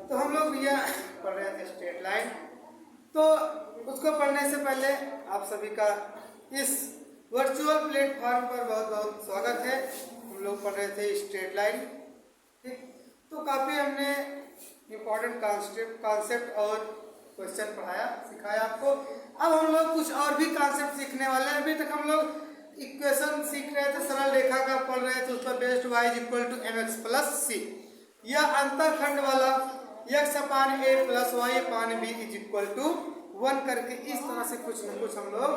तो हम लोग भैया पढ़ रहे थे स्ट्रेट लाइन। तो उसको पढ़ने से पहले आप सभी का इस वर्चुअल प्लेटफॉर्म पर बहुत बहुत स्वागत है। हम लोग पढ़ रहे थे स्ट्रेट लाइन, ठीक। तो काफ़ी हमने इम्पोर्टेंट कॉन्सेप्ट और क्वेश्चन पढ़ाया, सिखाया आपको। अब हम लोग कुछ और भी कॉन्सेप्ट सीखने वाले हैं। अभी तक हम लोग इक्वेशन सीख रहे थे, सरल रेखा का पढ़ रहे थे, उस पर based y equal to mx plus c, या अंतःखंड वाला x upon a plus y upon b is equal to 1 करके इस तरह से कुछ न कुछ हम लोग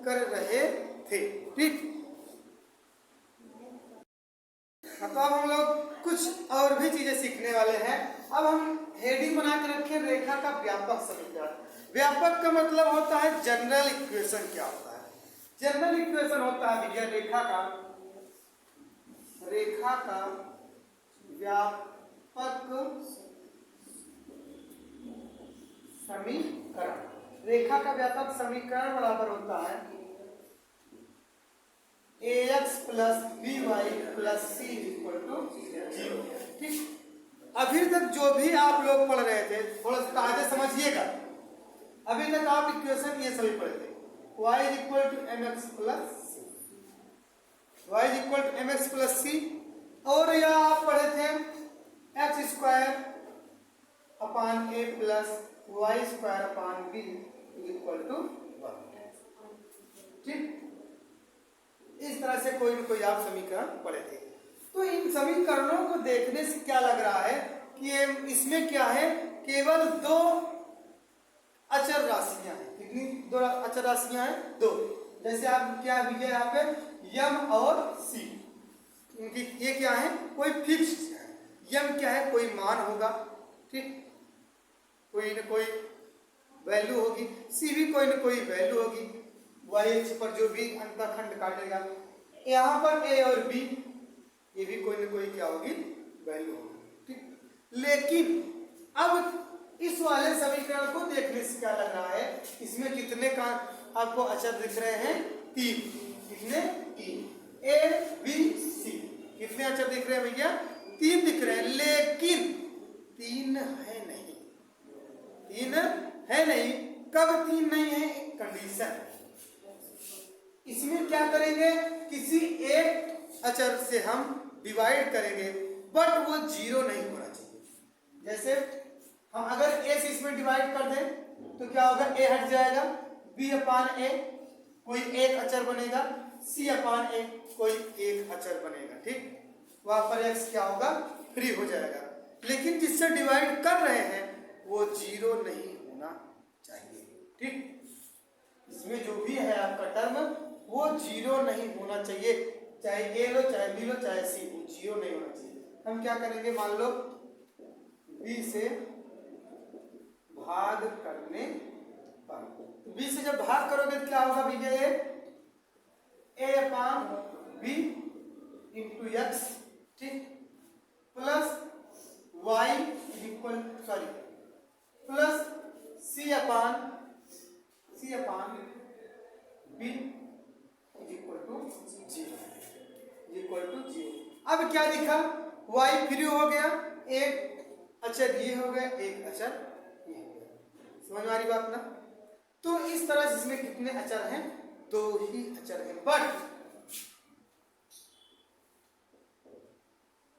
कर रहे थे, ठीक। तो अब हम लोग कुछ और भी चीजें सीखने वाले हैं। अब हम हेडिंग बना के रखे रेखा का व्यापक समीकरण। व्यापक का मतलब होता है जनरल इक्वेशन। क्या होता है जनरल इक्वेशन? होता है भैया रेखा का व्यापक समीकरण। रेखा का व्यापक समीकरण बराबर होता है ax plus B Y plus C equal to 0, ठीक। अभी तक जो भी आप लोग पढ़ रहे थे थोड़ा सा आगे समझिएगा। अभी तक आप इक्वेशन ये सभी पढ़े थे, y equal to m x plus c, y equal to m x plus c, और या आप पढ़े थे x square upon a plus y square upon B equal to 1, ठीक। इस तरह से कोई न कोई आप समीकरण पढ़े थे। तो इन समीकरणों को देखने से क्या लग रहा है कि इसमें क्या है, केवल दो अचर राशियां हैं। कितनी दो अचर राशियां हैं? दो। जैसे आप क्या भैया यहाँ पे यम और सी, इनकी ये क्या है, कोई फिक्स्ड है। यम क्या है, कोई मान होगा, ठीक, कोई न कोई वैल्यू होगी। सी भी कोई न कोई वैल्यू होगी। वाई एक्स पर जो भी अंतःखंड काटेगा, यहाँ पर ए और बी, ये भी कोई न कोई क्या होगी, वैल्यू होगी, ठीक। लेकिन अब इस वाले समीकरण को देखने से क्या लग रहा है, इसमें कितने का आपको अचर दिख रहे हैं? 3। कितने? 3। ए बी सी कितने अचर दिख रहे हैं भैया? 3 दिख रहे हैं। लेकिन 3 है नहीं, 3 है नहीं। कब 3 नहीं है? कंडीशन। इसमें क्या करेंगे, किसी एक अचर से हम डिवाइड करेंगे, बट वो 0 नहीं होना चाहिए। जैसे हम अगर a से इसमें डिवाइड कर दें तो क्या होगा, a हट जाएगा, b अपान a कोई एक अचर बनेगा, c अपान a कोई एक अचर बनेगा, ठीक। वहां पर x क्या होगा, फ्री हो जाएगा। लेकिन जिससे डिवाइड कर रहे हैं वो 0 नहीं होना चाहिए, ठीक। इसमें जो भी है आपका टर्म वो 0 नहीं होना चाहिए। चाहे ए लो, चाहे बी लो, चाहे सी, वो 0 नहीं होना चाहिए। हम क्या करेंगे, मान लो बी से भाग करने पर, बी से जब भाग करोगे तो क्या होगा भैया, A upon B into X, ठीक, plus Y equal plus C upon B equal to 0। अब क्या दिखा, y फ्री हो गया, एक अचर ये हो गया, एक अचर ये हो गया। समझ में आ रही बात ना? तो इस तरह से इसमें कितने अचर हैं? 2 ही अचर हैं। बट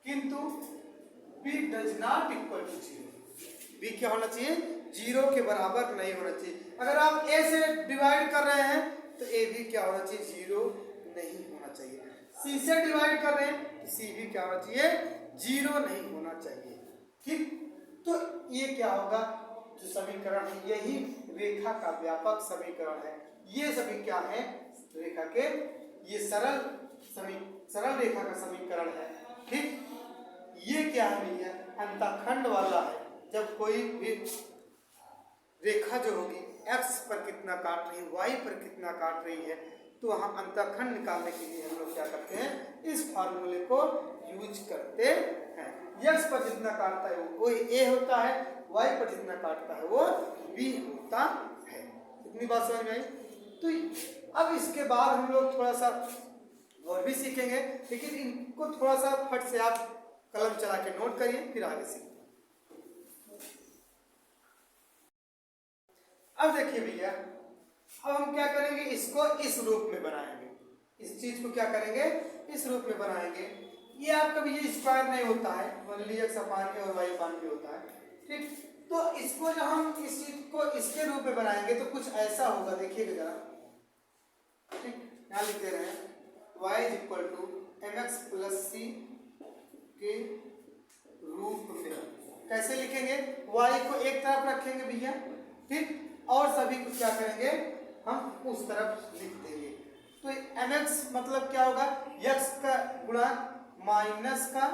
किंतु b does not equal to 0। b क्या होना चाहिए? 0 के बराबर नहीं होना चाहिए। अगर आप a से डिवाइड कर रहे हैं तो a भी क्या होना चाहिए? 0 नहीं होना चाहिए। c से डिवाइड कर रहे हैं तो c भी क्या होना चाहिए? 0 नहीं होना चाहिए, ठीक। तो ये क्या होगा, जो समीकरण है यही रेखा का व्यापक समीकरण है। ये सभी क्या है, रेखा के ये सरल रेखा का समीकरण है, ठीक। ये क्या है भैया, अंतःखंड वाला है। जब कोई भी रेखा जो होगी x पर कितना काट रही है, y पर कितना काट रही है, तो वहां अंतःखंड निकालने के लिए हम लोग क्या करते हैं, इस फार्मूले को यूज करते हैं। x पर जितना काटता है वो a होता है, y पर जितना काटता है वो b होता है। इतनी बात समझ में आई? तो अब इसके बाद हम लोग थोड़ा सा और भी सीखेंगे, लेकिन इनको थोड़ा सा फट से आप कलम चला के नोट करिए, फिर आगे सीखेंगे। अब देखिए भैया, अब हम क्या करेंगे, इसको इस रूप में बनाएंगे, इस चीज को क्या करेंगे, इस रूप में बनाएंगे। ये आपका भी ये स्क्वायर नहीं होता है, मान लीजिए x अपान के और y अपान के होता है, ठीक। तो इसको जब हम इस चीज को इसके रूप में बनाएंगे तो कुछ ऐसा होगा, देखिएगा जरा, ठीक। यहाँ लिख दे रहे हैं y is equal to mx plus c के रूप में। कैसे लिखेंगे, y को एक तरफ रखेंगे भैया, ठीक, और सभी को क्या करेंगे, हम उस तरफ लिख देंगे। तो mx मतलब क्या होगा, x का गुणा माइनस का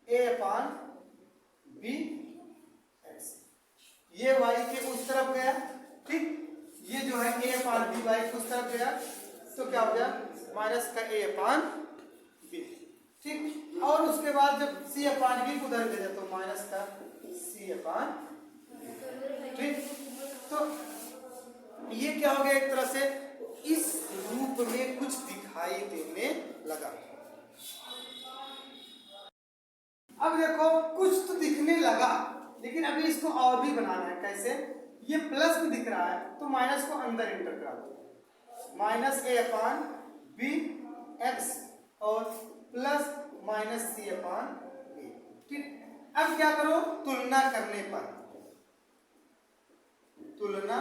a अपान b x, ये y के उस तरफ गया, ठीक, ये जो है a अपान b y के उस तरफ गया, तो क्या हो गया माइनस का a अपान b, ठीक। और उसके बाद जब c अपान b को उधर भेजा तो माइनस का c अपान, ठीक। तो ये क्या हो गया, एक तरह से इस रूप में कुछ दिखाई देने लगा। अब देखो कुछ तो दिखने लगा, लेकिन अभी इसको और भी बनाना है। कैसे, ये प्लस में दिख रहा है तो माइनस को अंदर इंटर करा दो, minus a upon b x और प्लस माइनस c अपान b, ठीक। अब क्या करो, तुलना करने पर, तुलना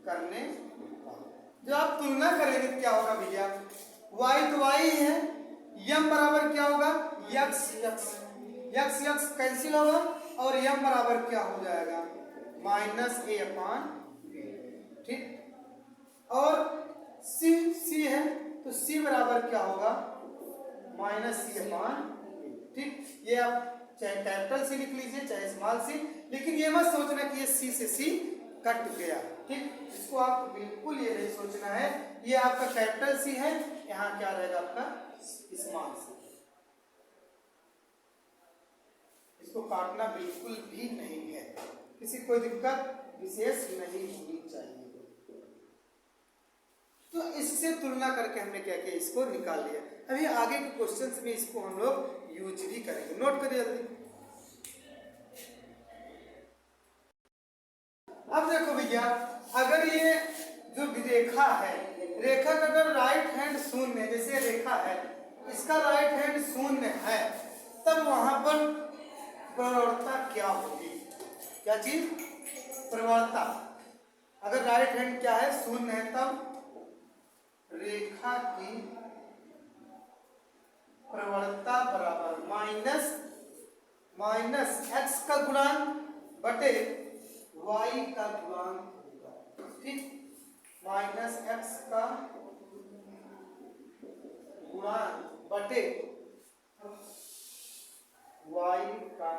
करने पर जब आप तुलना करेंगे क्या होगा भैया, y तो y है, m बराबर क्या होगा x x, x x cancel होगा और m बराबर क्या हो जाएगा माइनस a अपान b, ठीक। और c c है तो c बराबर क्या होगा माइनस c अपान b, ठीक। ये आप चाहे कैपिटल सी लिख लीजिए चाहे स्मॉल सी, लेकिन ये मत सोचना कि ये c से c कट गया, ठीक। इसको आप बिल्कुल ये नहीं सोचना है, ये आपका कैपिटल सी है, यहाँ क्या रहेगा आपका स्मॉल सी, इसको काटना बिल्कुल भी नहीं है, किसी कोई दिक्कत विशेष नहीं होनी चाहिए। तो इससे तुलना करके हमने क्या किया, इसको निकाल लिया। अभी आगे के क्वेश्चंस में इसको हम लोग यूज भी करेंगे, नोट करिए जल्दी। अब देखो भैया, अगर ये जो रेखा है, रेखा का अगर राइट हैंड शून्य, जैसे रेखा है इसका राइट हैंड शून्य है, तब वहां पर प्रवणता क्या होगी, क्या चीज, प्रवणता। अगर राइट हैंड क्या है शून्य है, तब रेखा की प्रवणता बराबर माइनस माइनस x का गुणांक बटे y का गुणांक होगा, ठीक। माइनस x का गुणांक बटे y का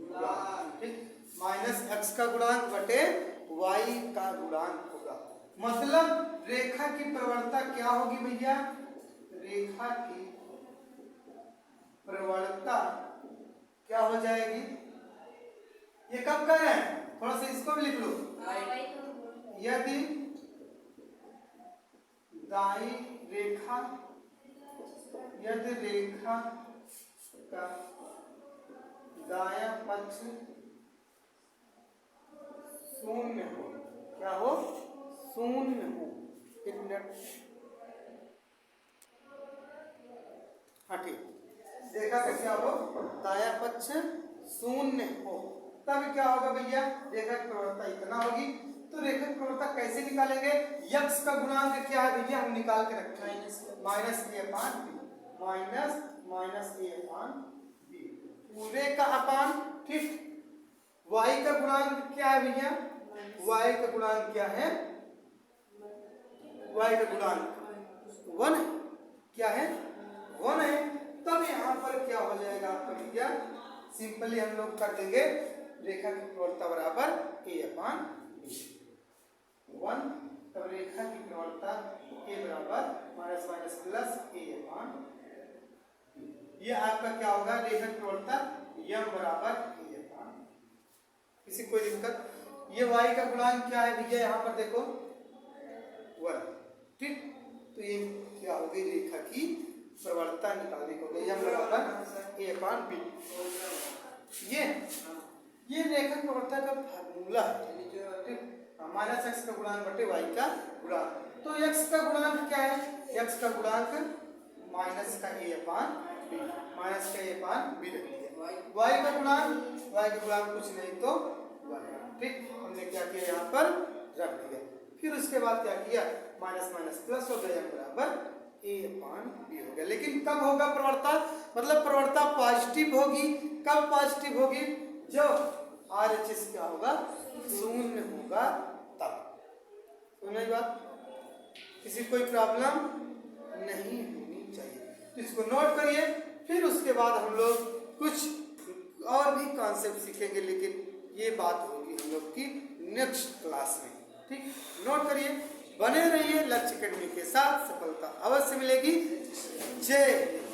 गुणांक, ठीक। माइनस x का गुणांक बटे y का गुणांक होगा। मतलब रेखा की प्रवणता क्या होगी भैया, रेखा की प्रवणता क्या हो जाएगी, ये कब कर रहे हैं, थोड़ा सा इसको भी लिख लो, यदि दाई रेखा, यदि रेखा का दायां पक्ष शून्य हो, क्या हो, शून्य हो, एक मिनट, हाँ ठीक, रेखा का क्या हो, दायां पक्ष शून्य हो, तब क्या होगा भैया, रेखा की प्रवणता इतना होगी। तो रेखा की प्रवणता कैसे निकालेंगे, x का गुणांक क्या है भैया, हम निकाल के रखते हैं minus a upon b, minus minus a upon b पूरे का अपान, ठीक। y का गुणांक क्या है भैया, y का गुणांक क्या है, y का गुणांक 1 क्या है, 1 है। तब यहाँ पर क्या हो जाएगा आपका भैया, सिंपली हम लोग कर देंगे रेखा की प्रवणता बराबर a अपान b, 1, तब रेखा की प्रवणता a बराबर minus minus plus a upon b, ये आपका क्या होगा, रेखा की प्रवणता m बराबर a अपान। किसी कोई दिक्कत, ये y का गुणांक क्या है भैया, यहाँ पर देखो 1, ठीक। तो ये क्या हो गई, रेखा की प्रवणता निकालने को गई m बराबर a अपान b। ये ये रेखा प्रवणता का फार्मूला है, ठीक। माइनस एक्स का गुणांक बटे वाई का गुणांक। तो एक्स का गुणांक क्या है? एक्स का गुणांक माइनस का ए अपान बी, माइनस का ए अपान बी रख दिया। वाई का गुणांक कुछ नहीं तो वाई, ठीक। हमने क्या किया यहाँ पर रख दिया। फिर उसके बाद क्या किया, माइनस माइनस प्लस हो गया बराबर ए अपान बी हो गया। लेकिन कब होगा प्रवणता, मतलब प्रवणता पॉजिटिव होगी। कब पॉजिटिव होगी? जब RHS क्या होगा, शून्य होगा तब। सुन रही बात? किसी कोई प्रॉब्लम नहीं होनी चाहिए, तो इसको नोट करिए। फिर उसके बाद हम लोग कुछ और भी कॉन्सेप्ट सीखेंगे, लेकिन ये बात होगी हम लोग की नेक्स्ट क्लास में, ठीक। नोट करिए, बने रहिए लक्ष्य एकेडमी के साथ, सफलता अवश्य मिलेगी। जय।